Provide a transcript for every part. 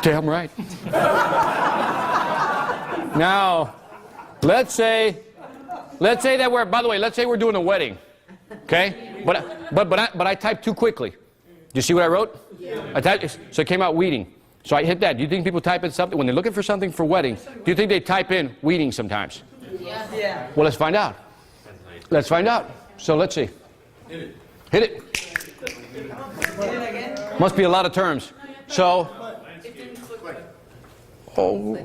Damn right. Now, let's say that we're, by the way, let's say we're doing a wedding, okay? But I typed too quickly. Do you see what I wrote? Yeah. I typed, so it came out weeding. So I hit that. Do you think people type in something when they're looking for something for wedding? Do you think they type in weeding sometimes? Yeah. Well, let's find out. Let's find out. So let's see. Hit it. Hit it. Hit it again. Must be a lot of terms. So. Oh.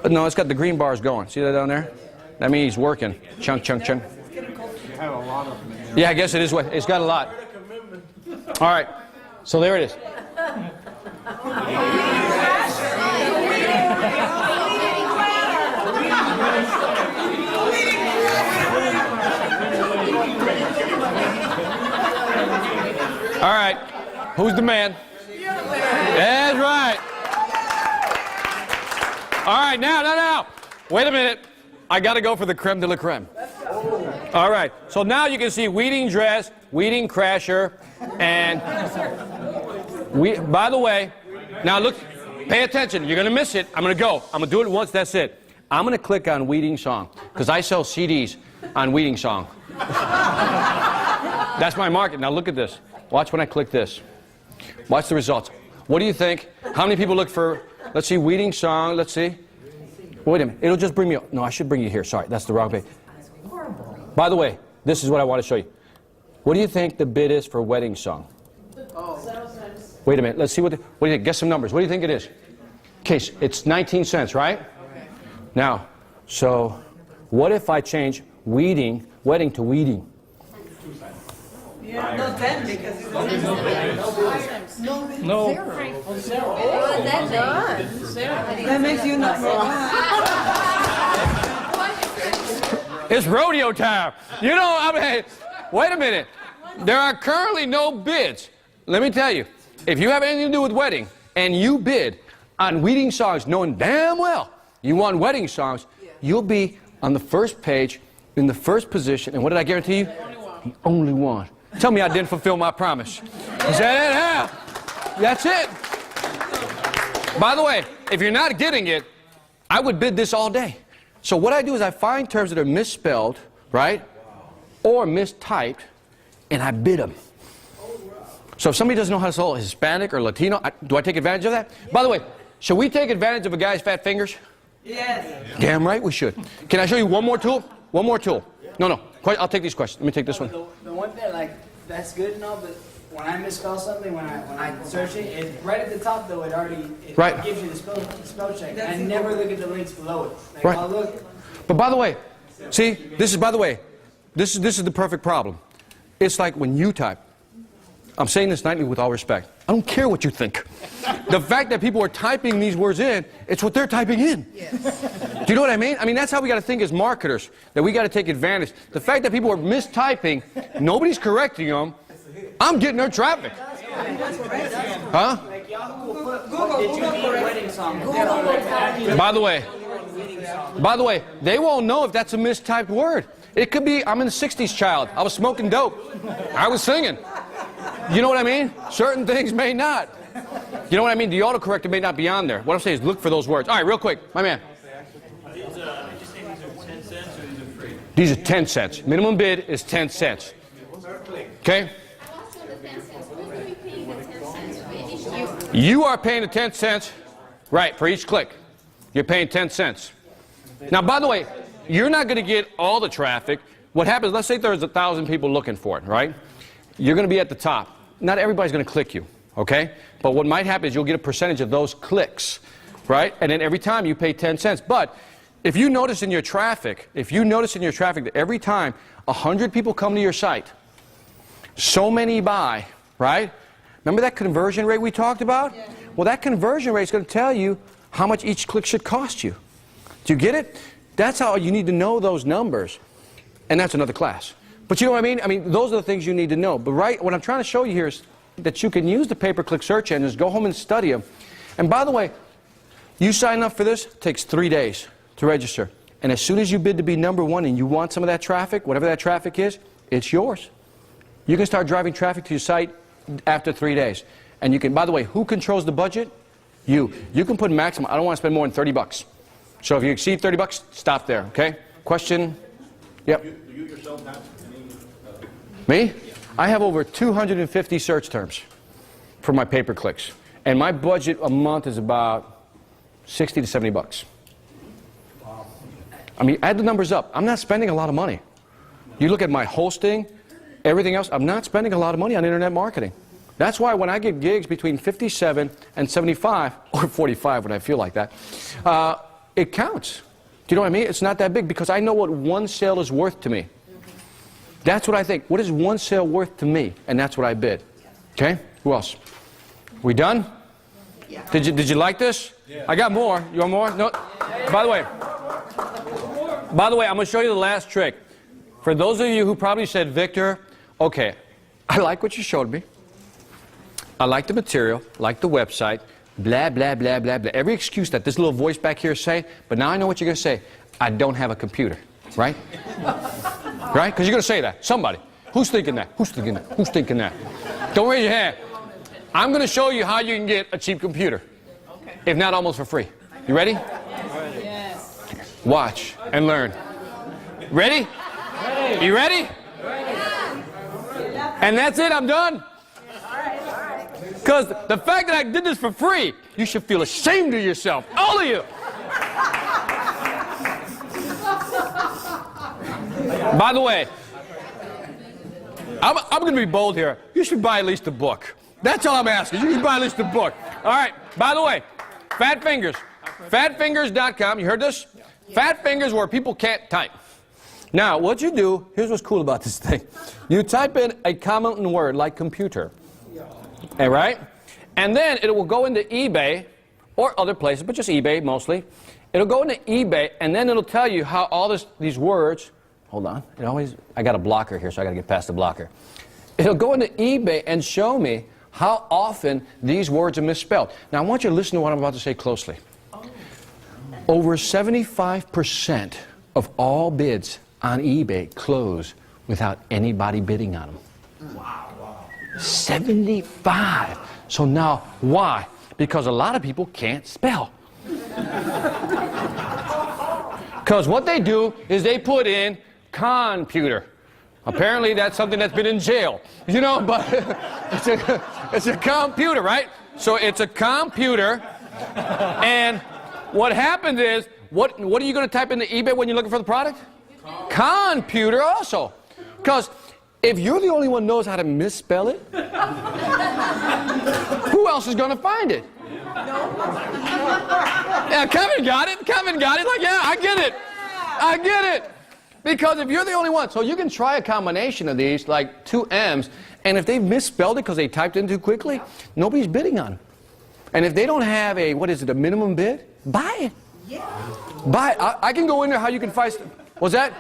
No, it's got the green bars going. See that down there? That means he's working. Chunk, chunk, chunk. Yeah, I guess it is. It's got a lot. All right. So there it is. All right. Who's the man? That's right. All right, now. Wait a minute. I got to go for the creme de la creme. All right. So now you can see weeding dress, weeding crasher, and by the way, now look, pay attention. You're going to miss it. I'm going to go. I'm going to do it once. That's it. I'm going to click on weeding song because I sell CDs on weeding song. That's my market. Now look at this. Watch when I click this. Watch the results. What do you think? How many people look for, let's see, weeding song. Let's see. Wait a minute. It'll just bring me up. No, I should bring you here. Sorry, that's the wrong page. By the way, this is what I want to show you. What do you think the bid is for wedding song? Wait a minute. Let's see what do you think? Guess some numbers. What do you think it is? Okay, it's 19 cents, right? Now, so what if I change wedding to weeding? Yeah, no, 10 because it's no. Zero. Oh, that does. That makes you number one. It's rodeo time. You know, I mean, wait a minute. There are currently no bids. Let me tell you, if you have anything to do with wedding and you bid on wedding songs knowing damn well you want wedding songs, you'll be on the first page in the first position. And what did I guarantee you? The only one. Tell me I didn't fulfill my promise. Is that it? That's it. By the way, if you're not getting it, I would bid this all day. So what I do is I find terms that are misspelled, right, or mistyped, and I bid them. So if somebody doesn't know how to spell Hispanic or Latino, do I take advantage of that? By the way, should we take advantage of a guy's fat fingers? Yes. Damn right we should. Can I show you one more tool? One more tool. No. I'll take these questions. Let me take this one. The one thing, like, that's good and all, but when I misspell something, when I search it, it's right at the top though. It gives you the spell check. I never look at the links below it. Like, right. I'll look. But by the way, see, this is the perfect problem. It's like when you type. I'm saying this nightly with all respect. I don't care what you think. The fact that people are typing these words in, it's what they're typing in. Yes. Do you know what I mean? I mean, that's how we got to think as marketers, that we got to take advantage. The fact that people are mistyping, nobody's correcting them, I'm getting their traffic. Huh? By the way, they won't know if that's a mistyped word. It could be, I'm in the 60s child. I was smoking dope. I was singing. You know what I mean? Certain things may not. You know what I mean? The autocorrector may not be on there. What I'm saying is look for those words. All right, real quick, my man. These are 10 cents or these are free? These are 10 cents. Minimum bid is 10 cents. Okay? You are paying the 10 cents, right, for each click. You're paying 10 cents. Now, by the way, you're not going to get all the traffic. What happens, let's say there's 1,000 people looking for it, right? You're going to be at the top. Not everybody's going to click you, okay? But what might happen is you'll get a percentage of those clicks, right? And then every time you pay 10 cents. But if you notice in your traffic, that every time 100 people come to your site, so many buy, right? Remember that conversion rate we talked about? Yeah. Well, that conversion rate is going to tell you how much each click should cost you. Do you get it? That's how you need to know those numbers. And that's another class. But you know what I mean? I mean, those are the things you need to know. But what I'm trying to show you here is that you can use the pay-per-click search engines, go home and study them. And by the way, you sign up for this, it takes 3 days to register. And as soon as you bid to be number one and you want some of that traffic, whatever that traffic is, it's yours. You can start driving traffic to your site after 3 days. And you can, by the way, who controls the budget? You can put maximum. I don't want to spend more than 30 bucks. So if you exceed 30 bucks, stop there, okay? Question? Yep. Do you yourself have any? Me? I have over 250 search terms for my pay-per-clicks. And my budget a month is about 60 to 70 bucks. I mean, add the numbers up. I'm not spending a lot of money. You look at my hosting, everything else, I'm not spending a lot of money on internet marketing. That's why when I get gigs between 57 and 75, or 45 when I feel like that, it counts. Do you know what I mean? It's not that big because I know what one sale is worth to me. That's what I think. What is one sale worth to me? And that's what I bid. Okay? Who else? We done? Yeah. Did you like this? Yeah. I got more. You want more? No. By the way, I'm going to show you the last trick. For those of you who probably said, Victor, okay, I like what you showed me. I like the material, like the website, blah, blah, blah, blah, blah. Every excuse that this little voice back here is saying, but now I know what you're going to say. I don't have a computer, right? Right? Because you're going to say that. Somebody. Who's thinking that? Who's thinking that? Who's thinking that? Don't raise your hand. I'm going to show you how you can get a cheap computer. Okay. If not almost for free. You ready? Yes. Watch and learn. Ready? You ready? And that's it. I'm done. Because the fact that I did this for free, you should feel ashamed of yourself. All of you. By the way, I'm going to be bold here. You should buy at least a book. That's all I'm asking. You should buy at least a book. All right. By the way, Fat Fingers. Fatfingers.com. You heard this? Fat Fingers where people can't type. Now, what you do, here's what's cool about this thing. You type in a common word like computer. All right? And then it will go into eBay or other places, but just eBay mostly. It'll go into eBay, and then it'll tell you how all these words, hold on, I got a blocker here, so I got to get past the blocker. It'll go into eBay and show me how often these words are misspelled. Now, I want you to listen to what I'm about to say closely. Over 75% of all bids on eBay close without anybody bidding on them. Wow. 75. So now, why? Because a lot of people can't spell. Because what they do is they put in computer. Apparently that's something that's been in jail. You know, but it's a computer, right? So it's a computer. And what happens is, what are you going to type into eBay when you're looking for the product? Computer also. Because if you're the only one who knows how to misspell it, who else is going to find it? Yeah, Kevin got it. Kevin got it. Like, yeah, I get it. I get it. Because if you're the only one, so you can try a combination of these, like two M's, and if they've misspelled it because they typed in too quickly, nobody's bidding on it. And if they don't have a, a minimum bid, buy it. Yeah. Buy it. I can go in there how you can find. What's that?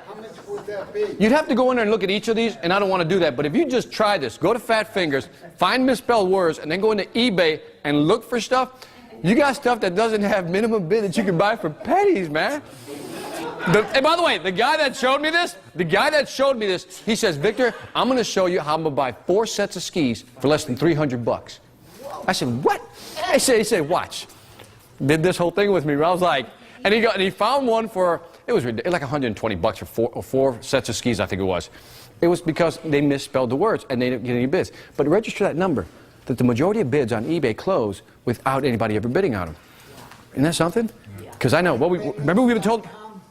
You'd have to go in there and look at each of these, and I don't want to do that. But if you just try this, go to Fat Fingers, find misspelled words, and then go into eBay and look for stuff, you got stuff that doesn't have minimum bid that you can buy for pennies, man. And by the way, the guy that showed me this, he says, Victor, I'm going to show you how I'm going to buy 4 sets of skis for less than 300 bucks. I said, what? He said, watch. Did this whole thing with me. I was like, and he found one for, it was like 120 bucks for four sets of skis, I think it was. It was because they misspelled the words and they didn't get any bids. But register that number, that the majority of bids on eBay close without anybody ever bidding on them. Isn't that something? Because I know, remember we've been told,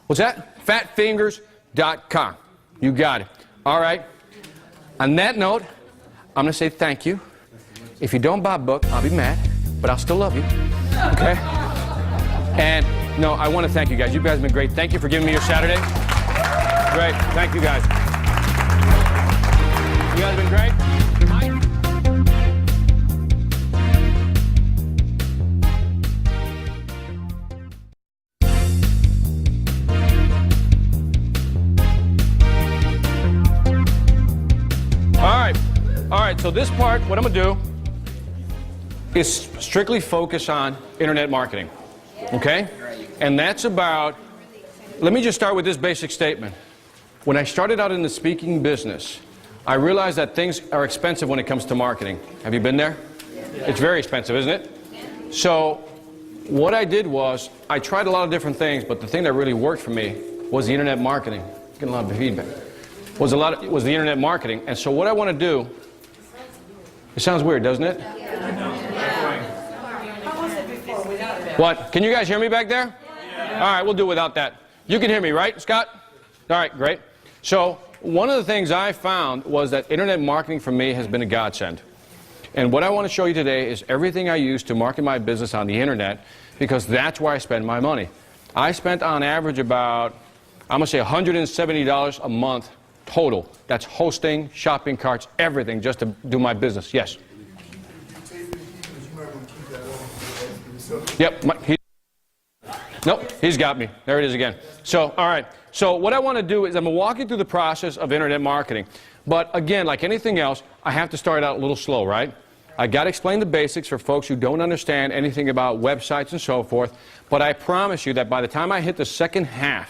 what's that? Fatfingers.com. You got it. All right. On that note, I'm going to say thank you. If you don't buy a book, I'll be mad, but I'll still love you. Okay? And no, I want to thank you guys. You guys have been great. Thank you for giving me your Saturday. Great. Thank you guys. You guys have been great. All right, so this part, what I'm going to do is strictly focus on internet marketing, okay? And that's about, let me just start with this basic statement. When I started out in the speaking business, I realized that things are expensive when it comes to marketing. Have you been there? It's very expensive, isn't it? So what I did was, I tried a lot of different things, but the thing that really worked for me was the internet marketing. Getting a lot of feedback. Was the internet marketing. And so what I want to do, it sounds weird, doesn't it? What? Can you guys hear me back there? All right, we'll do it without that. You can hear me, right, Scott? All right, great. So one of the things I found was that internet marketing for me has been a godsend. And what I want to show you today is everything I use to market my business on the internet, because that's where I spend my money. I spent on average about, I'm going to say $170 a month total. That's hosting, shopping carts, everything just to do my business. Yes? Yep. Nope, he's got me. There it is again. So, all right. So what I want to do is I'm going to walk you through the process of internet marketing. But again, like anything else, I have to start out a little slow, right? I got to explain the basics for folks who don't understand anything about websites and so forth. But I promise you that by the time I hit the second half,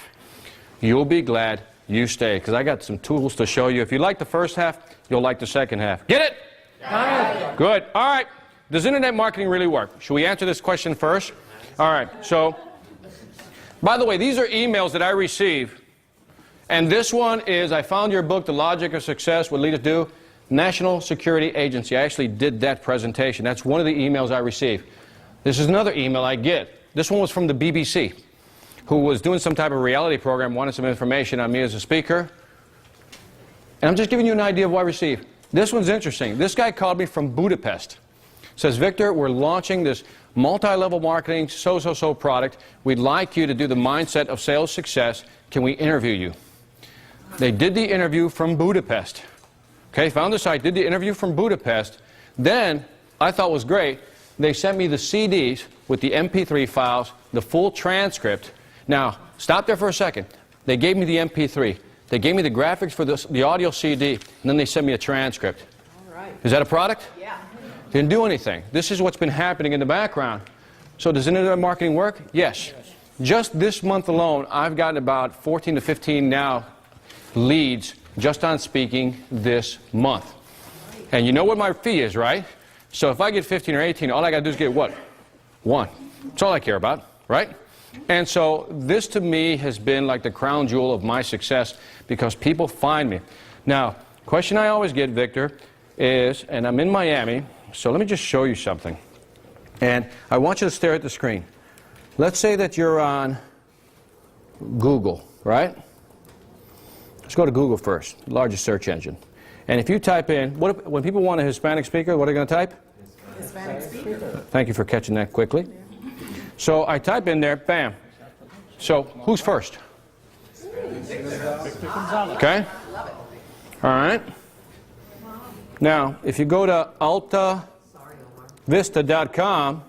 you'll be glad you stayed, because I got some tools to show you. If you like the first half, you'll like the second half. Get it? Yeah. Good. All right. Does internet marketing really work? Should we answer this question first? All right. So, by the way, these are emails that I receive. And this one is, I found your book, The Logic of Success, What Leaders Do. National Security Agency. I actually did that presentation. That's one of the emails I receive. This is another email I get. This one was from the BBC, who was doing some type of reality program, wanted some information on me as a speaker. And I'm just giving you an idea of what I received. This one's interesting. This guy called me from Budapest. Says, Victor, we're launching this multi-level marketing so product. We'd like you to do the mindset of sales success. Can we interview you? They did the interview from Budapest. Okay, found the site, did the interview from Budapest. Then, I thought was great, they sent me the CDs with the MP3 files, the full transcript. Now, stop there for a second. They gave me the MP3. They gave me the graphics for the audio CD, and then they sent me a transcript. All right. Is that a product? Yeah. Didn't do anything. This is what's been happening in the background. So does internet marketing work? Yes. Just this month alone, I've gotten about 14 to 15 now leads just on speaking this month. And you know what my fee is, right? So if I get 15 or 18, all I got to do is get what? One. That's all I care about, right? And so this to me has been like the crown jewel of my success, because people find me. Now, question I always get, Victor, is, and I'm in Miami, so let me just show you something. And I want you to stare at the screen. Let's say that you're on Google, right? Let's go to Google first, the largest search engine. And if you type in, when people want a Hispanic speaker, what are they going to type? Hispanic speaker. Thank you for catching that quickly. So I type in there, bam. So who's first? Okay? All right. Now, if you go to altavista.com,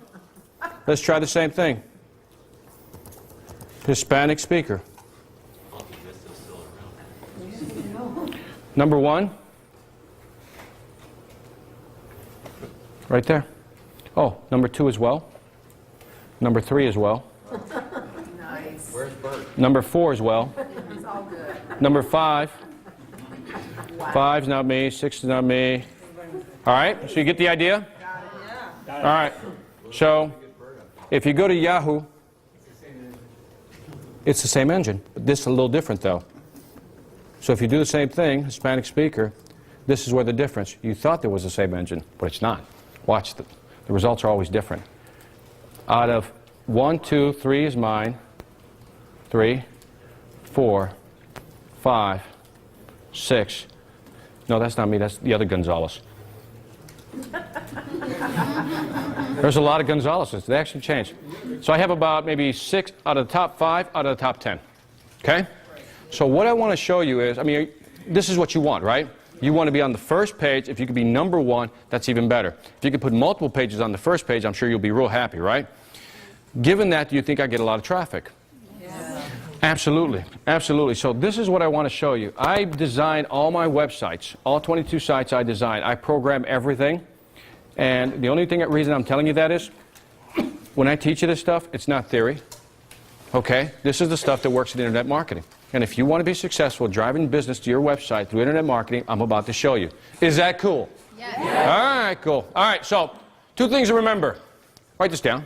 let's try the same thing. Hispanic speaker. Number one. Right there. Oh, number two as well. Number three as well. Nice. Where's Bert? Number four as well. It's all good. Number five. Wow. Five's not me. Six is not me. All right, so you get the idea? Yeah. All right. So if you go to Yahoo, it's the same engine, but this is a little different though. So if you do the same thing, Hispanic speaker, this is where the difference. You thought there was the same engine, but it's not. Watch, the results are always different. Out of 1, 2, 3 is mine, 3, 4, 5, 6. No, that's not me, that's the other Gonzales. There's a lot of Gonzaleses. They actually changed. So I have about maybe 6 out of the top 5 out of the top 10. Okay? So what I want to show you is, I mean, this is what you want, right? You want to be on the first page. If you could be number one, that's even better. If you could put multiple pages on the first page, I'm sure you'll be real happy, right? Given that, do you think I get a lot of traffic? Yeah. Absolutely. Absolutely. So this is what I want to show you. I design all my websites, all 22 sites I design. I program everything. And the only reason I'm telling you that is, when I teach you this stuff, it's not theory. Okay? This is the stuff that works in internet marketing. And if you want to be successful driving business to your website through internet marketing, I'm about to show you. Is that cool? Yes. All right, cool. All right, so 2 things to remember. Write this down.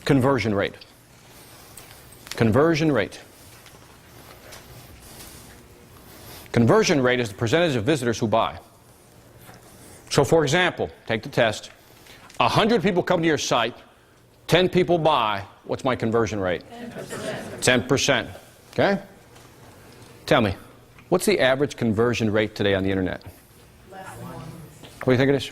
conversion rate. Conversion rate. Conversion rate is the percentage of visitors who buy. So for example, take the test. 100 people come to your site, 10 people buy. What's my conversion rate? 10%. 10%. Okay? Tell me, what's the average conversion rate today on the internet? What do you think it is?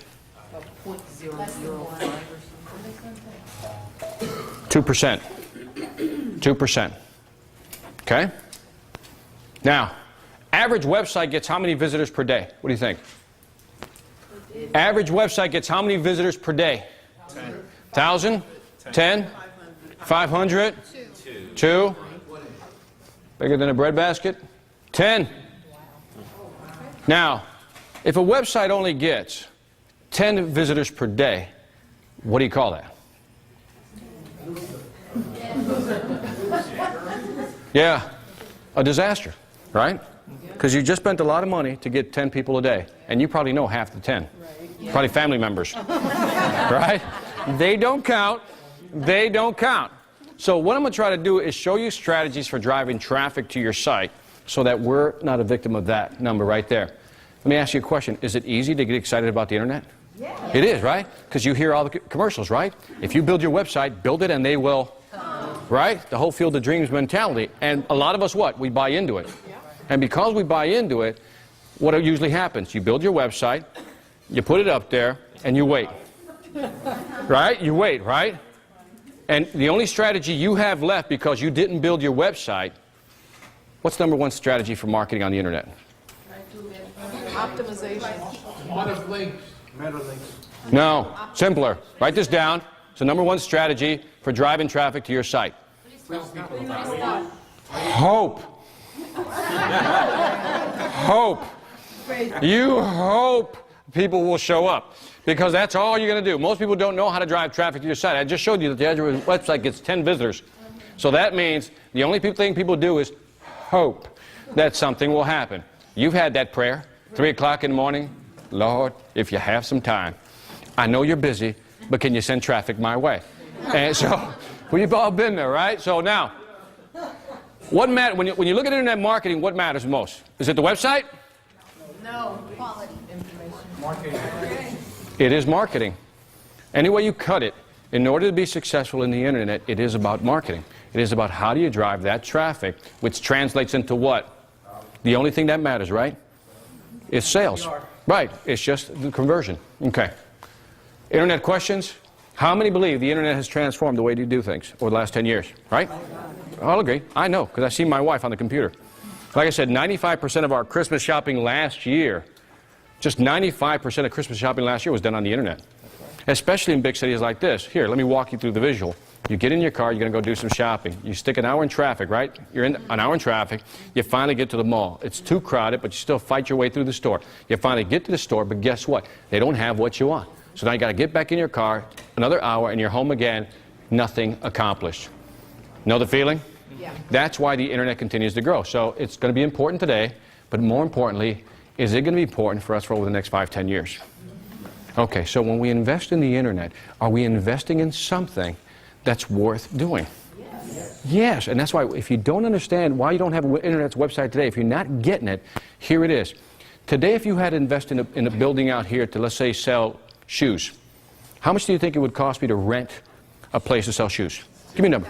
2%. 2%. Okay? Now, average website gets how many visitors per day? What do you think? Average website gets how many visitors per day? 1,000? 10? 500? 2? Bigger than a breadbasket? 10. Now, if a website only gets 10 visitors per day, what do you call that? Yeah, a disaster, right? Because you just spent a lot of money to get 10 people a day, and you probably know half the 10. Probably family members, right? They don't count. They don't count. So what I'm going to try to do is show you strategies for driving traffic to your site so that we're not a victim of that number right there. Let me ask you a question. Is it easy to get excited about the internet? Yeah. It is, right? Because you hear all the commercials, right? If you build your website, build it and they will, right? The whole field of dreams mentality. And a lot of us, what? We buy into it. And because we buy into it, what usually happens? You build your website, you put it up there, and you wait. Right? You wait, right? And the only strategy you have left because you didn't build your website, what's number one strategy for marketing on the internet? Optimization. A lot of links. Meta links. No. Simpler. Write this down. It's the number one strategy for driving traffic to your site. Hope. Hope. You hope people will show up. Because that's all you're going to do. Most people don't know how to drive traffic to your site. I just showed you that the average website gets 10 visitors. So that means the only thing people do is hope that something will happen. You've had that prayer, 3 o'clock in the morning. Lord, if you have some time, I know you're busy, but can you send traffic my way? And so we've all been there, right? So now, what matters when you look at internet marketing? What matters most? Is it the website? No, quality. Marketing. It is marketing. Any way you cut it, in order to be successful in the internet, it is about marketing. It is about how do you drive that traffic, which translates into what? The only thing that matters, right? Is sales. Right. It's just the conversion. Okay. Internet questions? How many believe the internet has transformed the way you do things over the last 10 years? Right? I'll agree. I know, because I see my wife on the computer. Like I said, 95% of our Christmas shopping last year, just 95% of Christmas shopping last year was done on the internet. Especially in big cities like this. Here, let me walk you through the visual. You get in your car, you're going to go do some shopping. You stick an hour in traffic, right? You're in an hour in traffic. You finally get to the mall. It's too crowded, but you still fight your way through the store. You finally get to the store, but guess what? They don't have what you want. So now you got to get back in your car, another hour, and you're home again. Nothing accomplished. Know the feeling? Yeah. That's why the internet continues to grow. So it's going to be important today, but more importantly, is it going to be important for us for over the next 5, 10 years? Okay, so when we invest in the internet, are we investing in something that's worth doing? Yes. Yes, and that's why if you don't understand why you don't have an internet website today, if you're not getting it, here it is. Today, if you had to invest in a building out here to, let's say, sell shoes, how much do you think it would cost me to rent a place to sell shoes? Give me a number.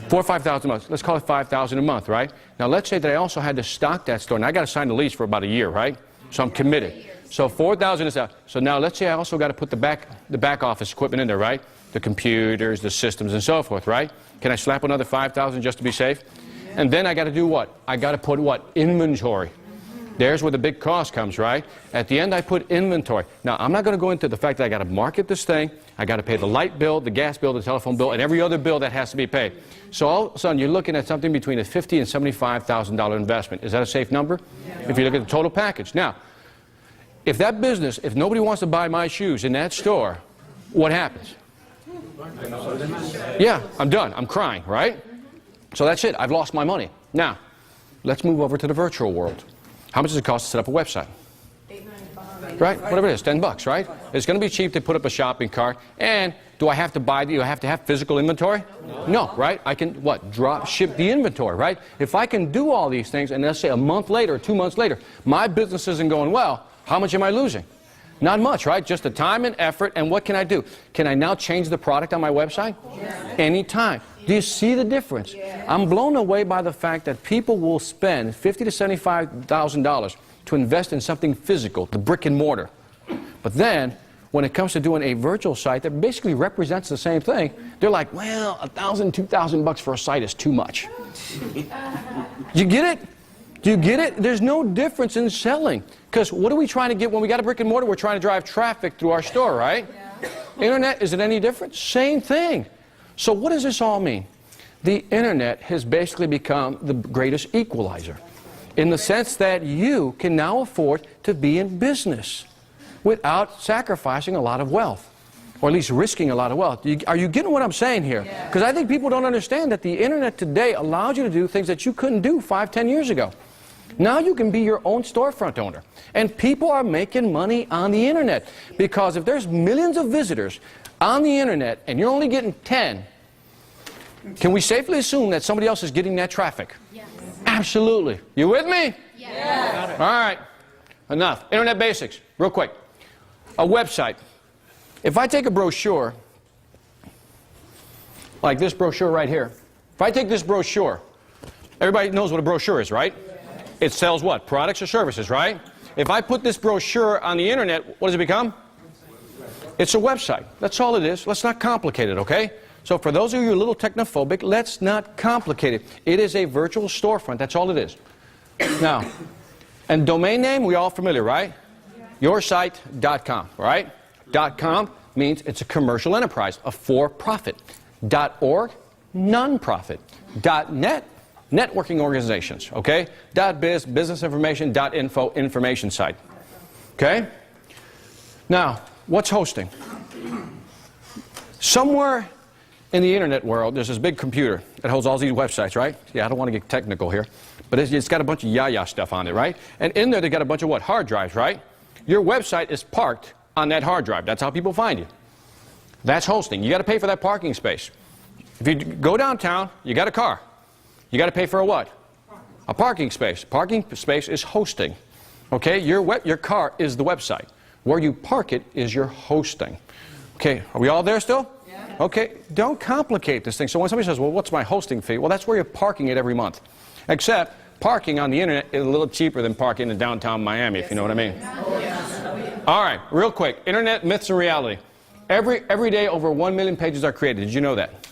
$4,000 or $5,000 a month. Let's call it $5,000 a month, right? Now, let's say that I also had to stock that store, and I got to sign the lease for about a year, right? So I'm committed. So $4,000 is out. So now let's say I also got to put the back office equipment in there, right? The computers, the systems, and so forth, right? Can I slap another $5,000 just to be safe? And then I got to do what? I got to put what? Inventory. There's where the big cost comes, right? At the end, I put inventory. Now, I'm not going to go into the fact that I got to market this thing. I got to pay the light bill, the gas bill, the telephone bill, and every other bill that has to be paid. So all of a sudden, you're looking at something between a $50,000 and $75,000 investment. Is that a safe number? Yeah. If you look at the total package. Now, if that business, if nobody wants to buy my shoes in that store, what happens? Yeah, I'm done. I'm crying, right? So that's it. I've lost my money. Now, let's move over to the virtual world. How much does it cost to set up a website? $8.95. Right? Whatever it is, $10, right? It's going to be cheap to put up a shopping cart, and Do I have to buy, do I have to have physical inventory? No, right? I can, what, drop ship the inventory, right? If I can do all these things, and let's say a month later or 2 months later, my business isn't going well, how much am I losing? Not much, right? Just the time and effort, and what can I do? Can I now change the product on my website? Yeah. Anytime. Do you see the difference? Yeah. I'm blown away by the fact that people will spend $50,000 to $75,000 to invest in something physical, the brick and mortar. But then, when it comes to doing a virtual site that basically represents the same thing, they're like, well, $1,000, $2,000 for a site is too much. You get it? Do you get it? There's no difference in selling. Because what are we trying to get when we got a brick and mortar? We're trying to drive traffic through our store, right? Yeah. Internet, is it any different? Same thing. So what does this all mean? The internet has basically become the greatest equalizer in the sense that you can now afford to be in business without sacrificing a lot of wealth, or at least risking a lot of wealth. Are you getting what I'm saying here? Because I think people don't understand that the internet today allows you to do things that you couldn't do 5, 10 years ago. Now you can be your own storefront owner. And people are making money on the internet. Because if there's millions of visitors on the internet and you're only getting 10, can we safely assume that somebody else is getting that traffic? Yes. Absolutely. You with me? Yes. All right. Enough. Internet basics. Real quick. A website. If I take a brochure, like this brochure right here, if I take this brochure, everybody knows what a brochure is, right? It sells what? Products or services, right? If I put this brochure on the internet, what does it become? It's a website. That's all it is. Let's not complicate it, okay? So for those of you who are a little technophobic, let's not complicate it. It is a virtual storefront. That's all it is. Now, and domain name, we all familiar, right? Yoursite.com, right? .com means it's a commercial enterprise, a for-profit. .org, non-profit. .net, networking organizations, okay? .biz, business information. .info, information site. Okay? Now, what's hosting? Somewhere in the internet world, there's this big computer that holds all these websites, right? Yeah, I don't want to get technical here, but it's got a bunch of yah-yah stuff on it, right? And in there, they got a bunch of what? Hard drives, right? Your website is parked on that hard drive. That's how people find you. That's hosting. You got to pay for that parking space. If you go downtown, you got a car. You got to pay for a what? A parking space. Parking space is hosting. Okay? Your car is the website. Where you park it is your hosting. Okay, are we all there still? Yeah. Okay, don't complicate this thing. So when somebody says, well, what's my hosting fee? Well, that's where you're parking it every month. Except parking on the internet is a little cheaper than parking in downtown Miami, if you know what I mean. All right, real quick. Internet myths and reality. Every day over 1 million pages are created. Did you know that?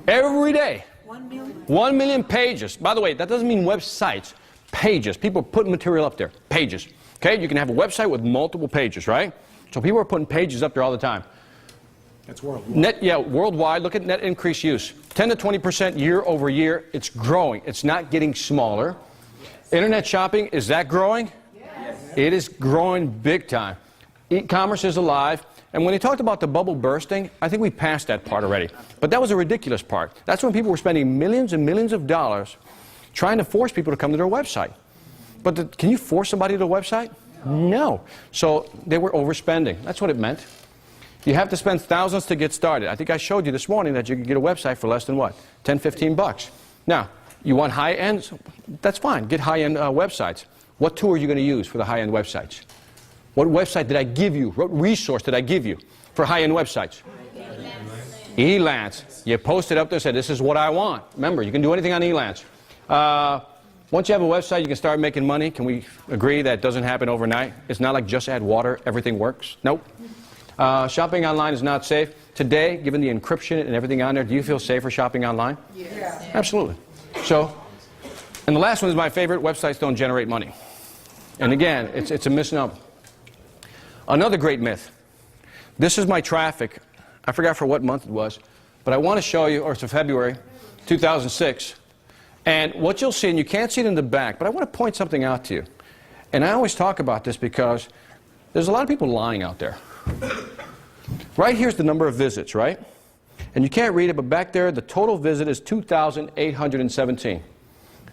Every day. 1 million? 1 million pages. By the way, that doesn't mean websites. Pages. People put material up there. Pages. Okay? You can have a website with multiple pages, right? So people are putting pages up there all the time. That's worldwide. Worldwide. Look at net increased use. 10 to 20% year over year. It's growing. It's not getting smaller. Internet shopping, is that growing? Yes. It is growing big time. E-commerce is alive. And when they talked about the bubble bursting, I think we passed that part already. But that was a ridiculous part. That's when people were spending millions and millions of dollars trying to force people to come to their website. But can you force somebody to a website? No. So they were overspending. That's what it meant. You have to spend thousands to get started. I think I showed you this morning that you can get a website for less than what? 10, 15 bucks. Now, you want high-end? That's fine. Get high-end websites. What tool are you going to use for the high-end websites? What website did I give you? What resource did I give you for high-end websites? Elance. You post it up there and say, this is what I want. Remember, you can do anything on Elance. Once you have a website, you can start making money. Can we agree that doesn't happen overnight? It's not like just add water, everything works. Nope. Shopping online is not safe. Today, given the encryption and everything on there, do you feel safer shopping online? Yes. Absolutely. So, and the last one is my favorite, websites don't generate money. And again, it's a misnomer. Another great myth. This is my traffic. I forgot for what month it was, but I want to show you, or it's February 2006. And what you'll see, and you can't see it in the back, but I want to point something out to you. And I always talk about this because there's a lot of people lying out there. Right here's the number of visits, right? And you can't read it, but back there, the total visit is 2,817.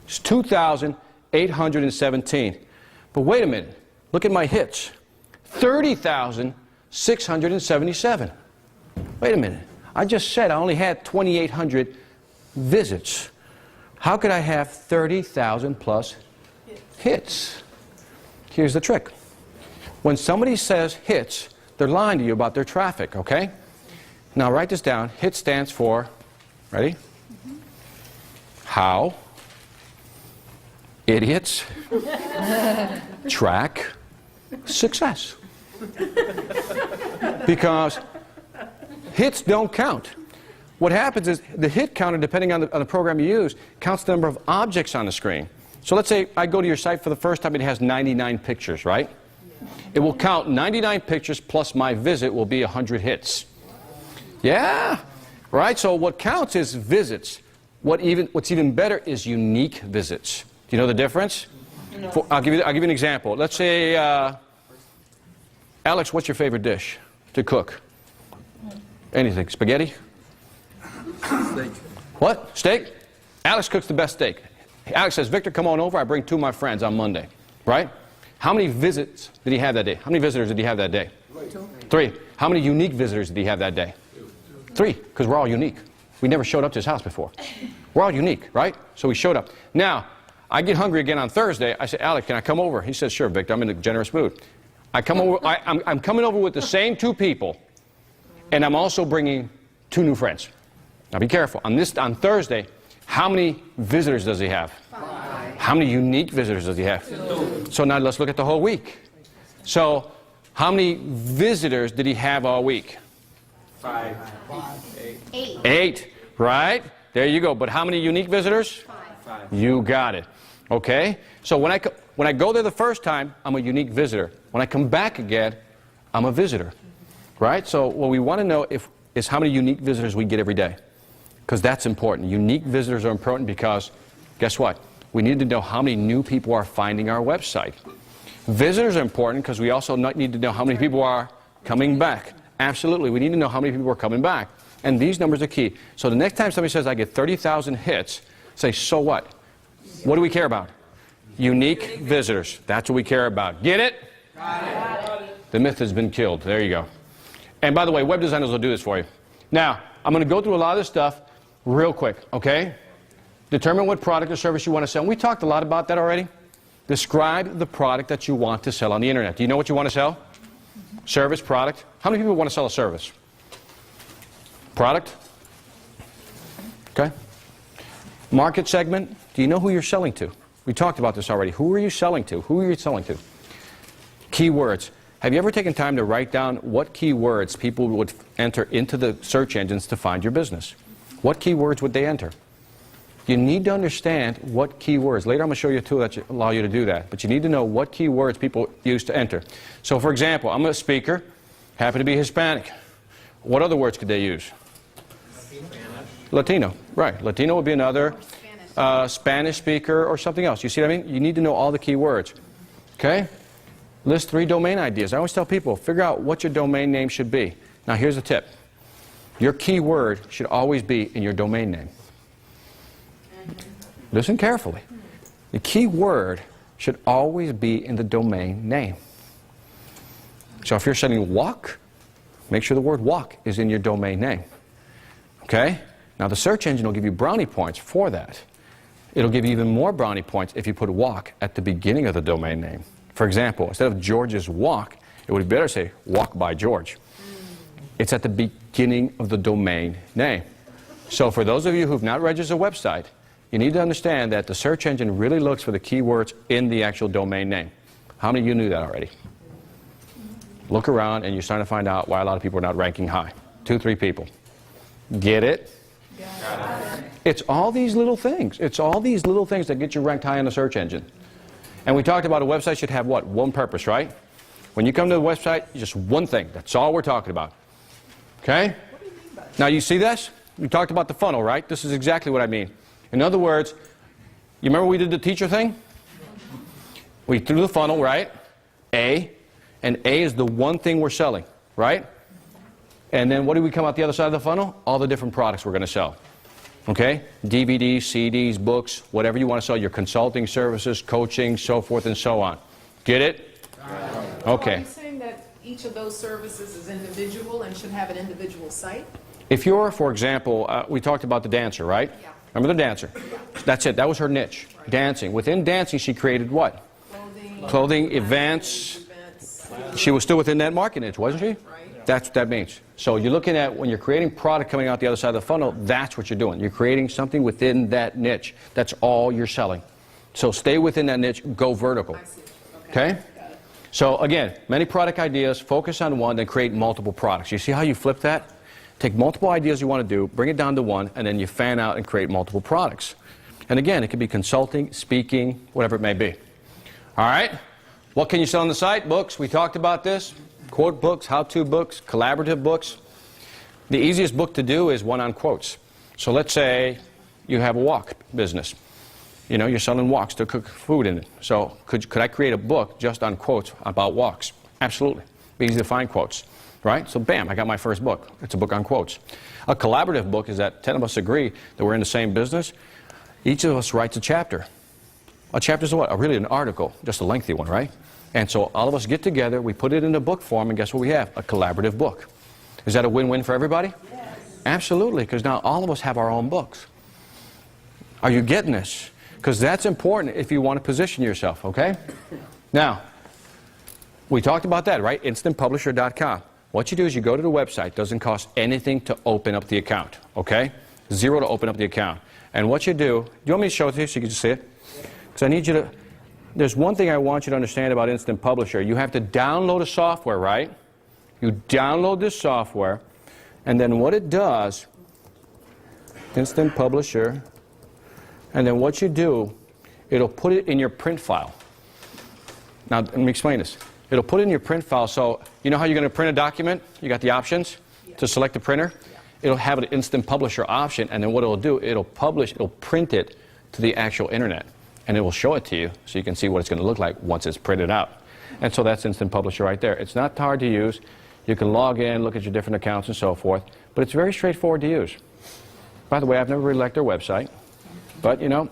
It's 2,817. But wait a minute. Look at my hits. 30,677. Wait a minute. I just said I only had 2,800 visits. How could I have 30,000 plus hits? Here's the trick. When somebody says hits, they're lying to you about their traffic, okay? Now write this down. HIT stands for, ready? How idiots track success. Because hits don't count. What happens is the hit counter, depending on the program you use, counts the number of objects on the screen. So let's say I go to your site for the first time, it has 99 pictures, right? It will count 99 pictures plus my visit will be 100 hits. Yeah, right? So what counts is visits. What's even better is unique visits. Do you know the difference? No. I'll give you an example. Let's say, Alex, what's your favorite dish to cook? Anything. Spaghetti? Steak. What? Steak? Alex cooks the best steak. Alex says, Victor, come on over. I bring 2 of my friends on Monday. Right? How many visits did he have that day? How many visitors did he have that day? 3. How many unique visitors did he have that day? 3, because we're all unique. We never showed up to his house before. We're all unique, right? So we showed up. Now, I get hungry again on Thursday. I say, Alex, can I come over? He says, sure, Victor, I'm in a generous mood. I come over, I'm coming over with the same 2 people, and I'm also bringing 2 new friends. Now be careful. On Thursday, how many visitors does he have? 5. How many unique visitors does he have? 2. So now let's look at the whole week. So how many visitors did he have all week? 5. 8. 8, right? There you go. But how many unique visitors? 5. You got it. Okay? So when I go there the first time, I'm a unique visitor. When I come back again, I'm a visitor. Right? So what we want to know is how many unique visitors we get every day. Because that's important. Unique visitors are important because, guess what? We need to know how many new people are finding our website. Visitors are important because we also need to know how many people are coming back. Absolutely. We need to know how many people are coming back. And these numbers are key. So the next time somebody says, I get 30,000 hits, say, so what? What do we care about? Unique visitors. That's what we care about. Get it? Got it. The myth has been killed. There you go. And by the way, web designers will do this for you. Now, I'm going to go through a lot of this stuff real quick, okay? Determine what product or service you want to sell. And we talked a lot about that already. Describe the product that you want to sell on the internet. Do you know what you want to sell? Service, product. How many people want to sell a service? Product? Okay. Market segment. Do you know who you're selling to? We talked about this already. Who are you selling to? Who are you selling to? Keywords. Have you ever taken time to write down what keywords people would enter into the search engines to find your business? What keywords would they enter? You need to understand what keywords. Later I'm going to show you a tool that allow you to do that. But you need to know what keywords people use to enter. So for example, I'm a speaker, happen to be Hispanic. What other words could they use? Latino. Right. Latino would be another. Spanish speaker or something else. You see what I mean? You need to know all the keywords. Okay? List 3 domain ideas. I always tell people, figure out what your domain name should be. Now here's the tip. Your keyword should always be in your domain name. Listen carefully. The keyword should always be in the domain name. So if you're selling walk, make sure the word walk is in your domain name. Okay? Now the search engine will give you brownie points for that. It'll give you even more brownie points if you put walk at the beginning of the domain name. For example, instead of George's walk, it would be better to say walk by George. It's at the beginning of the domain name. So for those of you who've not registered a website, you need to understand that the search engine really looks for the keywords in the actual domain name. How many of you knew that already? Look around and you're starting to find out why a lot of people are not ranking high. 2, 3 people. Get it? Got it. It's all these little things. It's all these little things that get you ranked high on the search engine. And we talked about a website should have what? One purpose, right? When you come to the website, just one thing. That's all we're talking about. Okay? What do you mean by that? Now you see this? We talked about the funnel, right? This is exactly what I mean. In other words, you remember we did the teacher thing? We threw the funnel, right? A. And A is the one thing we're selling, right? And then what do we come out the other side of the funnel? All the different products we're going to sell. Okay? DVDs, CDs, books, whatever you want to sell, your consulting services, coaching, so forth and so on. Get it? So Okay. are you saying that each of those services is individual and should have an individual site? If you're, for example, we talked about the dancer, right? Yeah. Remember the dancer? That's it. That was her niche, dancing. Within dancing, she created what? Clothing, events. She was still within that market niche, wasn't she? Right. That's what that means. So you're looking at, when you're creating product coming out the other side of the funnel, that's what you're doing. You're creating something within that niche. That's all you're selling. So stay within that niche, go vertical. I see. Okay? So again, many product ideas, focus on one, then create multiple products. You see how you flip that? Take multiple ideas you want to do, bring it down to one, and then you fan out and create multiple products. And again, it could be consulting, speaking, whatever it may be. All right? What can you sell on the site? Books. We talked about this. Quote books, how-to books, collaborative books. The easiest book to do is one on quotes. So let's say you have a wok business. You know, you're selling woks to cook food in it. So could I create a book just on quotes about woks? Absolutely. Be easy to find quotes. Right? So bam, I got my first book. It's a book on quotes. A collaborative book is that 10 of us agree that we're in the same business. Each of us writes a chapter. A chapter is what? Really an article, just a lengthy one, right? And so all of us get together, we put it in a book form, and guess what we have? A collaborative book. Is that a win-win for everybody? Yes. Absolutely, because now all of us have our own books. Are you getting this? Because that's important if you want to position yourself, okay? Now, we talked about that, right? InstantPublisher.com. What you do is you go to the website. Doesn't cost anything to open up the account, okay? $0 to open up the account. And what you do want me to show it to you so you can just see it? Because I need you to, there's one thing I want you to understand about Instant Publisher. You have to download a software, right? You download this software, and then what it does, Instant Publisher, and then what you do, it'll put it in your print file. Now, let me explain this. It'll put it in your print file, so you know how you're going to print a document? You got the options to select the printer? It'll have an Instant Publisher option, and then what it'll do, it'll print it to the actual internet, and it will show it to you so you can see what it's going to look like once it's printed out. And so that's Instant Publisher right there. It's not hard to use. You can log in, look at your different accounts and so forth, but it's very straightforward to use. By the way, I've never really liked their website, but you know,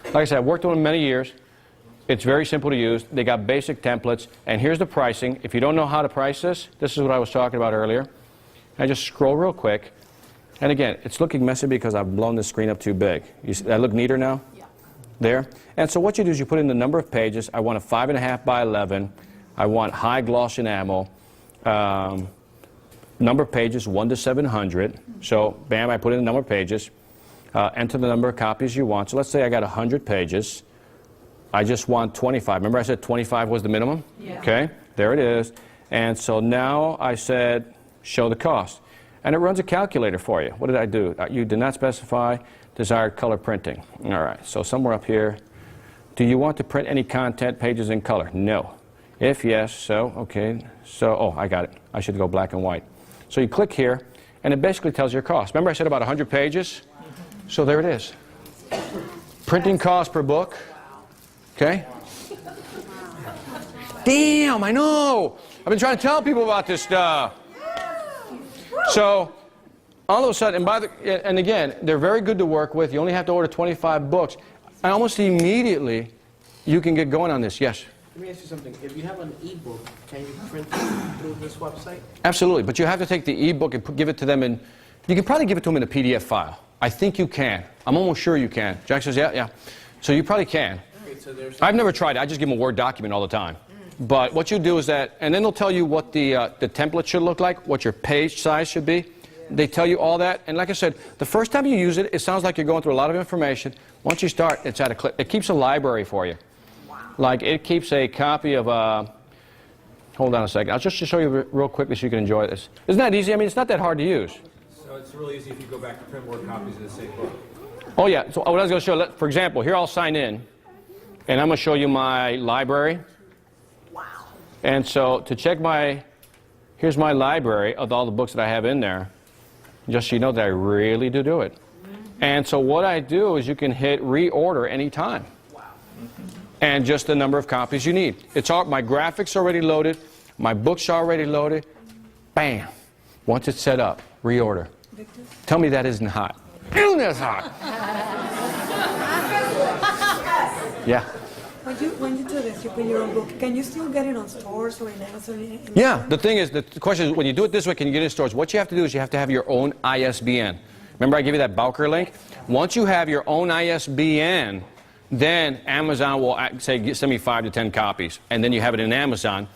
like I said, I've worked on them many years. It's very simple to use. They got basic templates, and here's the pricing. If you don't know how to price this, this is what I was talking about earlier. I just scroll real quick, and again, it's looking messy because I've blown the screen up too big. You see, that look neater now? Yeah. There. And so what you do is you put in the number of pages. I want a 5.5 by 11. I want high gloss enamel. Number of pages 1 to 700. So bam, I put in the number of pages. Enter the number of copies you want. So let's say I got 100 pages. I just want 25. Remember I said 25 was the minimum? Yeah. Okay, there it is. And so now I said, show the cost. And it runs a calculator for you. What did I do? You did not specify desired color printing. All right, so somewhere up here. Do you want to print any content pages in color? No. If yes, so, okay. So, oh, I got it. I should go black and white. So you click here, and it basically tells your cost. Remember I said about 100 pages? So there it is. Printing cost per book. Okay? Damn, I know. I've been trying to tell people about this stuff. So, all of a sudden, and again, they're very good to work with. You only have to order 25 books. And almost immediately, you can get going on this. Yes? Let me ask you something. If you have an e-book, can you print it through this website? Absolutely, but you have to take the e-book and give it to them in, you can probably give it to them in a PDF file. I think you can. I'm almost sure you can. Jack says, yeah, yeah. So you probably can. So I've never tried it. I just give them a Word document all the time. But what you do is that, and then they'll tell you what the template should look like, what your page size should be. They tell you all that. And like I said, the first time you use it, it sounds like you're going through a lot of information. Once you start, it's at a click. It keeps a library for you. Wow. Like it keeps a copy of, hold on a second. I'll just show you real quickly so you can enjoy this. Isn't that easy? I mean, it's not that hard to use. So it's really easy if you go back to print more copies of the same book. Oh yeah, so what I was going to show, for example, here I'll sign in, and I'm going to show you my library. Wow. And so to check here's my library of all the books that I have in there, just so you know that I really do it. And so what I do is you can hit reorder anytime. Wow. And just the number of copies you need. It's all, my graphics are already loaded, my books are already loaded. Bam. Once it's set up, reorder. Victor? Tell me that isn't hot. Isn't that hot? Yeah. When when you do this, you put your own book. Can you still get it on stores or in Amazon? Yeah, the thing is, the question is, when you do it this way, can you get it in stores? What you have to do is you have to have your own ISBN. Remember I gave you that Bowker link? Once you have your own ISBN, then Amazon will say, send me 5 to 10 copies, and then you have it in Amazon.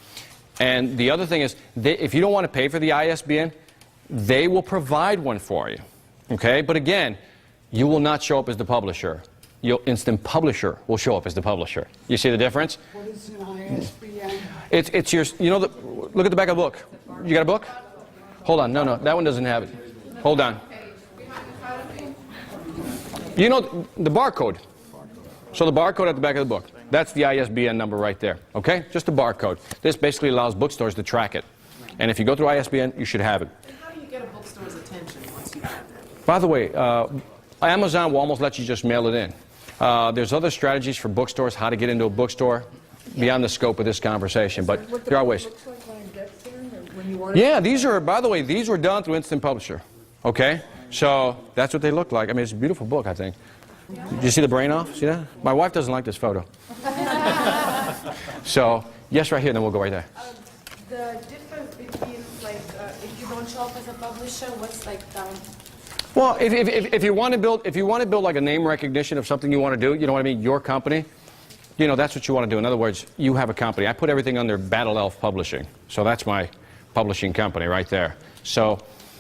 And the other thing is, if you don't want to pay for the ISBN, they will provide one for you. Okay? But again, you will not show up as the publisher. Your instant publisher will show up as the publisher. You see the difference? What is an ISBN? It's your, you know, look at the back of the book. You got a book? Hold on, no, that one doesn't have it. Hold on. You know the barcode. So the barcode at the back of the book, that's the ISBN number right there, okay? Just a barcode. This basically allows bookstores to track it. And if you go through ISBN, you should have it. And how do you get a bookstore's attention once you have that? By the way, Amazon will almost let you just mail it in. There's other strategies for bookstores, how to get into a bookstore, beyond the scope of this conversation, but there are ways. Yeah, these are, by the way, these were done through Instant Publisher, okay? So that's what they look like. I mean, it's a beautiful book, I think. Did you see the brain off? See that? My wife doesn't like this photo. So, yes, right here, then we'll go right there. The difference between, like, if you don't show up as a publisher, what's like down? Well, if you want to build like a name recognition of something you want to do, you know what I mean, your company, you know, that's what you want to do. In other words, you have a company. I put everything under Battle Elf Publishing. So that's my publishing company right there. So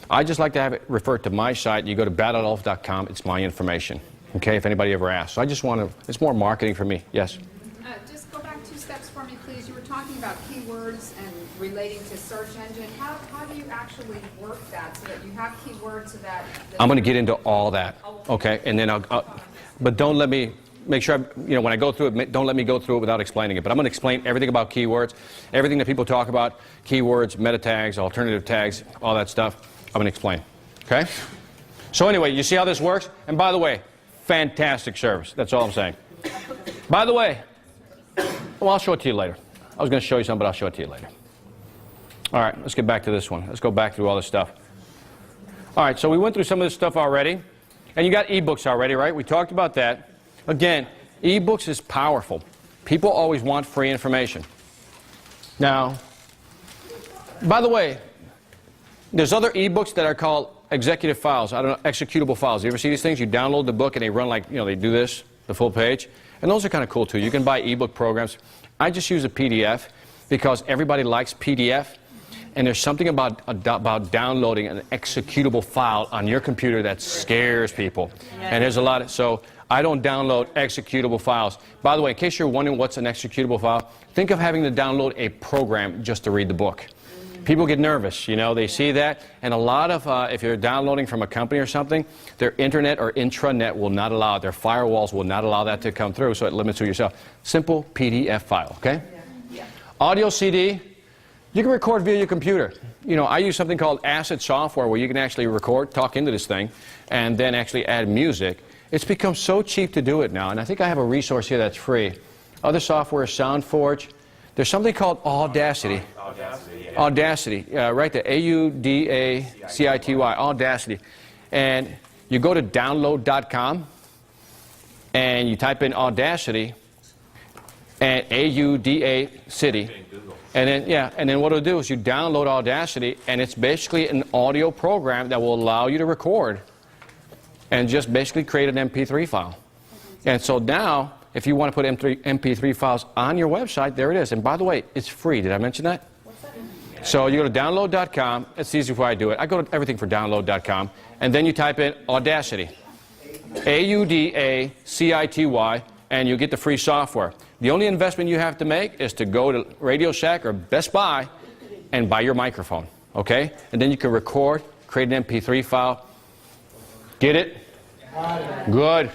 I just like to have it referred to my site. You go to battleelf.com. It's my information. Okay, if anybody ever asks. So I just want to, it's more marketing for me. Yes? Just go back 2 steps for me, please. You were talking about keywords and relating to search engine. How do you actually work that so that you have keywords so that... I'm going to get into all that, okay? And then but don't let me, make sure, you know, when I go through it, don't let me go through it without explaining it. But I'm going to explain everything about keywords, everything that people talk about, keywords, meta tags, alternative tags, all that stuff. I'm going to explain, okay? So anyway, you see how this works? And by the way, fantastic service. That's all I'm saying. By the way, well, I'll show it to you later. I was going to show you something, but I'll show it to you later. All right, let's get back to this one. Let's go back through all this stuff. All right, so we went through some of this stuff already. And you got ebooks already, right? We talked about that. Again, ebooks is powerful. People always want free information. Now, by the way, there's other ebooks that are called executive files. I don't know, executable files. You ever see these things? You download the book and they run like, you know, they do this, the full page. And those are kind of cool too. You can buy ebook programs. I just use a PDF because everybody likes PDF. And there's something about downloading an executable file on your computer that scares people. And there's a lot of, so I don't download executable files. By the way, in case you're wondering what's an executable file, think of having to download a program just to read the book. People get nervous, you know, they see that. And a lot of, if you're downloading from a company or something, their internet or intranet will not allow it. Their firewalls will not allow that to come through, so it limits you yourself. Simple PDF file, okay? Yeah. Audio CD. You can record via your computer. You know, I use something called Acid software where you can actually record, talk into this thing, and then actually add music. It's become so cheap to do it now, and I think I have a resource here that's free. Other software is SoundForge. There's something called Audacity. Audacity, right there, Audacity, Audacity. And you go to download.com, and you type in Audacity, and Audacity. And then, yeah, and then what it'll do is you download Audacity, and it's basically an audio program that will allow you to record and just basically create an MP3 file. And so now, if you want to put MP3 files on your website, there it is. And by the way, it's free. Did I mention that? So you go to download.com. It's easy before I do it. I go to everything for download.com. And then you type in Audacity. Audacity, and you get the free software. The only investment you have to make is to go to Radio Shack or Best Buy and buy your microphone, okay? And then you can record, create an MP3 file. Get it? Good.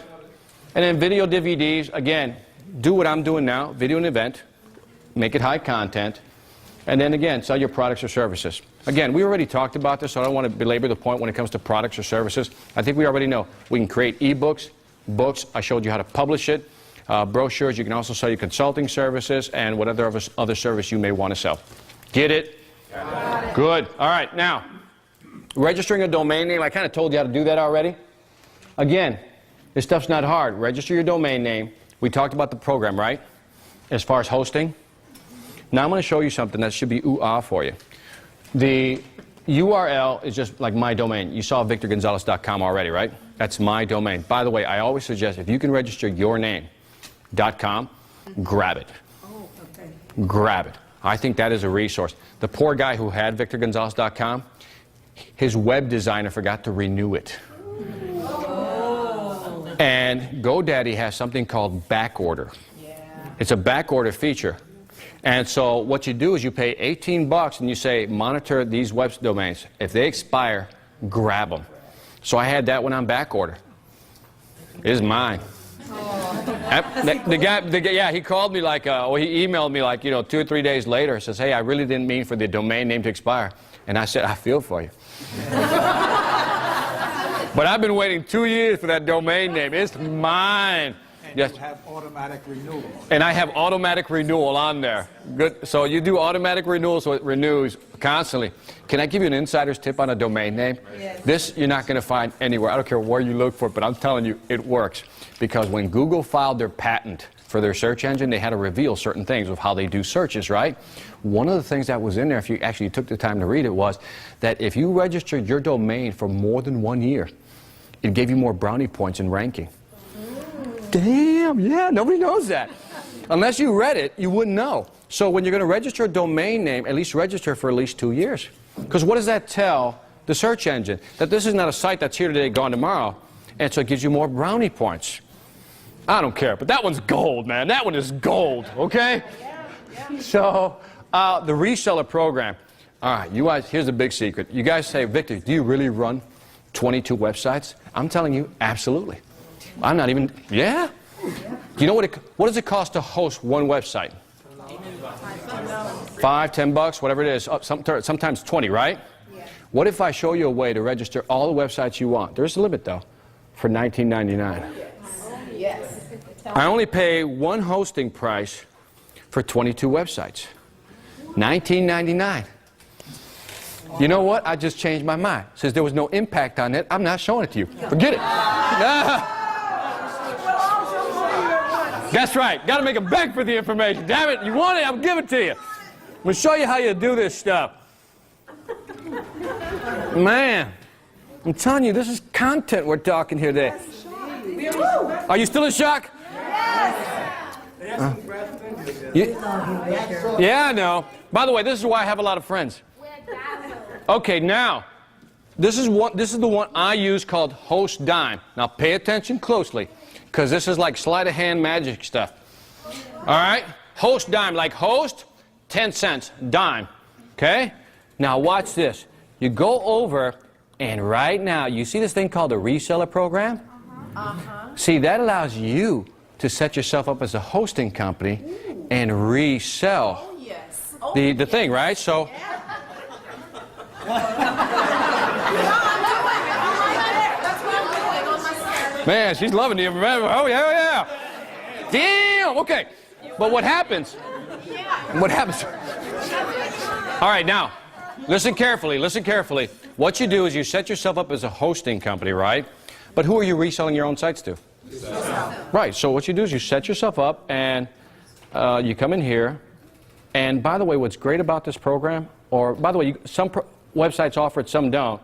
And then video DVDs, again, do what I'm doing now, video an event, make it high content, and then again, sell your products or services. Again, we already talked about this, so I don't want to belabor the point when it comes to products or services. I think we already know. We can create ebooks, books. I showed you how to publish it. Brochures, you can also sell your consulting services and whatever other service you may want to sell. Get it? Good. All right, now, registering a domain name, I kind of told you how to do that already. Again, this stuff's not hard. Register your domain name. We talked about the program, right? as far as hosting. Now I'm going to show you something that should be ooh-ah for you. The URL is just like my domain. You saw victorgonzalez.com already, right? That's my domain. By the way, I always suggest if you can register your name.com, grab it. Oh, okay. Grab it. I think that is a resource. The poor guy who had victorgonzalez.com, his web designer forgot to renew it. Oh. And GoDaddy has something called backorder. It's a backorder feature. And so what you do is you pay $18 and you say, monitor these web domains. If they expire, grab them. So I had that one on backorder. It's mine. The guy, yeah, he called me like, or he emailed me like, 2 or 3 days later. Says, hey, I really didn't mean for the domain name to expire. And I said, I feel for you. But I've been waiting 2 years for that domain name. It's mine. And yes. you have automatic renewal. And I have automatic renewal on there. Good. So you do automatic renewal, so it renews constantly. Can I give you an insider's tip on a domain name? Yes. This you're not going to find anywhere. I don't care where you look for it, but I'm telling you, it works. Because when Google filed their patent for their search engine, they had to reveal certain things of how they do searches, right? One of the things that was in there, if you actually took the time to read it, was that if you registered your domain for more than 1 year, it gave you more brownie points in ranking. Damn, yeah, nobody knows that. Unless you read it, you wouldn't know. So when you're going to register a domain name, at least register for at least 2 years. Because what does that tell the search engine? That this is not a site that's here today, gone tomorrow. And so it gives you more brownie points. I don't care, but that one's gold, man. That one is gold, okay? So the reseller program. All right, you guys, here's the big secret. You guys say, Victor, do you really run 22 websites? I'm telling you, absolutely. I'm not even, yeah? Do you know what does it cost to host one website? $5, $10, whatever it is, sometimes 20, right? What if I show you a way to register all the websites you want? There's a limit, though, for $19.99. Yes. I only pay one hosting price for 22 websites. $19.99. You know what? I just changed my mind. Since there was no impact on it, I'm not showing it to you. Forget it. That's right. Got to make a beg for the information. Damn it. You want it? I'll give it to you. I'm going to show you how you do this stuff. Man, I'm telling you, this is content we're talking here today. Are you still in shock? Yeah, I know. By the way, this is why I have a lot of friends. Okay, now, this is the one I use called Host Dime. Now, pay attention closely, because this is like sleight of hand magic stuff. All right? Host Dime, like host, 10 cents, dime. Okay? Now, watch this. You go over, and right now, you see this thing called a reseller program? See, that allows you to set yourself up as a hosting company and resell the thing, right? So, man, she's loving the information. Oh, yeah, yeah. Damn, okay. But what happens? What happens? All right, now, listen carefully, listen carefully. What you do is you set yourself up as a hosting company, right? But who are you reselling your own sites to? Right, so what you do is you set yourself up and you come in here. And by the way, what's great about this program, or by the way, some websites offer it, some don't,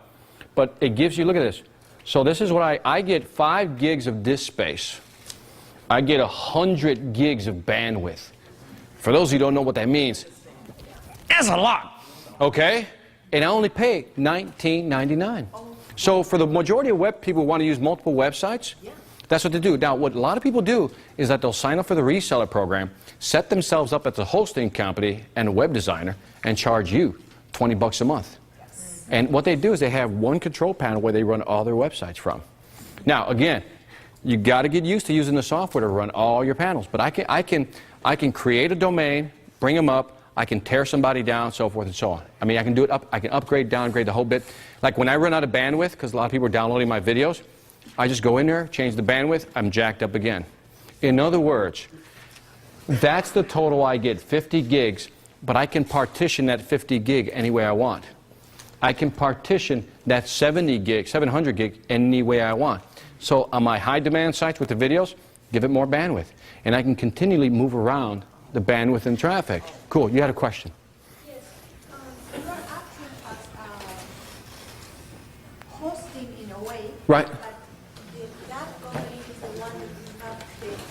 but it gives you, look at this. So this is what I get 5 gigs of disk space. I get 100 gigs of bandwidth. For those who don't know what that means, that's a lot, okay? And I only pay $19.99. So for the majority of web people who want to use multiple websites, that's what they do. Now, what a lot of people do is that they'll sign up for the reseller program, set themselves up as a hosting company and a web designer, and charge you $20 a month. And what they do is they have one control panel where they run all their websites from. Now, again, you got to get used to using the software to run all your panels. But I can create a domain, bring them up, I can tear somebody down, so forth and so on. I mean, I can do it up, I can upgrade, downgrade the whole bit. Like when I run out of bandwidth, because a lot of people are downloading my videos, I just go in there, change the bandwidth, I'm jacked up again. In other words, that's the total I get, 50 gigs, but I can partition that 50 gig any way I want. I can partition that 700 gig any way I want. So on my high demand sites with the videos, give it more bandwidth. And I can continually move around the bandwidth and traffic. Cool. You had a question. Yes. You are acting as hosting in a way. Right. But that company is the one that you have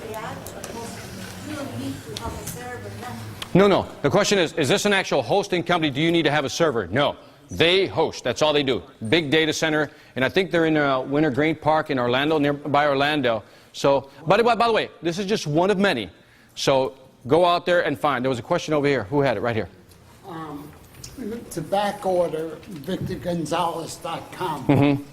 the actual hosting. You don't need to have a server, nothing. No. The question is this an actual hosting company? Do you need to have a server? No. They host. That's all they do. Big data center. And I think they're in Winter Green Park in Orlando, nearby Orlando. So, by the way, this is just one of many. So go out there and find. There was a question over here. Who had it? Right here. To back order, VictorGonzalez.com.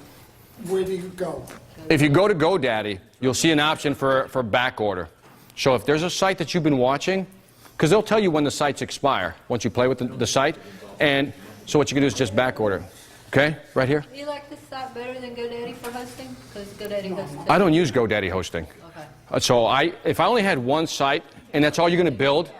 Where do you go? If you go to GoDaddy, you'll see an option for back order. So if there's a site that you've been watching, because they'll tell you when the sites expire once you play with the site. And so what you can do is just back order. Okay? Right here. Do you like this site better than GoDaddy for hosting? Because GoDaddy hosts I don't use GoDaddy hosting. Okay. So if I only had one site and that's all you're going to build,